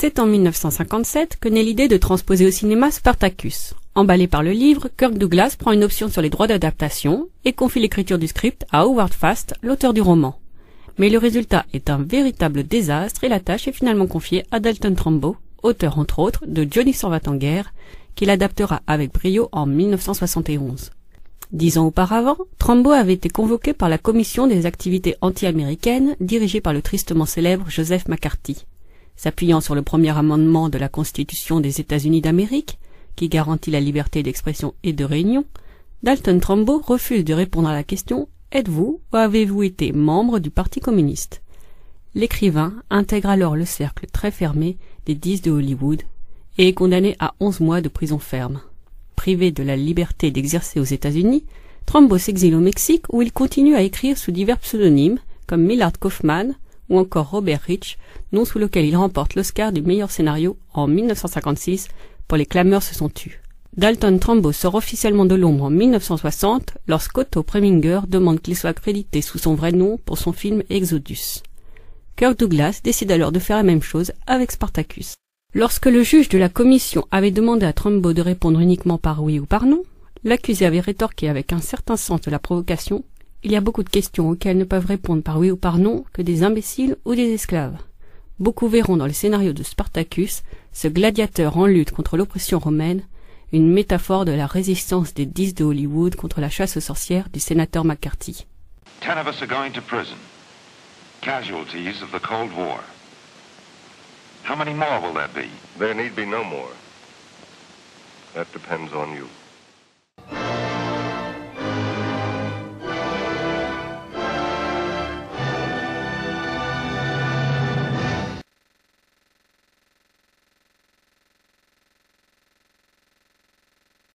C'est en 1957 que naît l'idée de transposer au cinéma Spartacus. Emballé par le livre, Kirk Douglas prend une option sur les droits d'adaptation et confie l'écriture du script à Howard Fast, l'auteur du roman. Mais le résultat est un véritable désastre et la tâche est finalement confiée à Dalton Trumbo, auteur entre autres de Johnny s'en va en guerre, qu'il adaptera avec brio en 1971. 10 ans auparavant, Trumbo avait été convoqué par la Commission des activités anti-américaines dirigée par le tristement célèbre Joseph McCarthy. S'appuyant sur le premier amendement de la Constitution des États-Unis d'Amérique, qui garantit la liberté d'expression et de réunion, Dalton Trumbo refuse de répondre à la question « Êtes-vous ou avez-vous été membre du Parti communiste ?» L'écrivain intègre alors le cercle très fermé des 10 de Hollywood et est condamné à 11 mois de prison ferme. Privé de la liberté d'exercer aux États-Unis, Trumbo s'exile au Mexique où il continue à écrire sous divers pseudonymes comme Millard Kaufman ou encore Robert Rich, nom sous lequel il remporte l'Oscar du meilleur scénario en 1956 pour Les clameurs se sont tues. Dalton Trumbo sort officiellement de l'ombre en 1960 lorsqu'Otto Preminger demande qu'il soit crédité sous son vrai nom pour son film Exodus. Kirk Douglas décide alors de faire la même chose avec Spartacus. Lorsque le juge de la commission avait demandé à Trumbo de répondre uniquement par oui ou par non, l'accusé avait rétorqué avec un certain sens de la provocation « Il y a beaucoup de questions auxquelles ne peuvent répondre par oui ou par non que des imbéciles ou des esclaves. » Beaucoup verront dans le scénario de Spartacus ce gladiateur en lutte contre l'oppression romaine, une métaphore de la résistance des 10 de Hollywood contre la chasse aux sorcières du sénateur McCarthy. 10 of us are going to prison. Casualties of the Cold War. How many more will there be? There need be no more. That depends on you.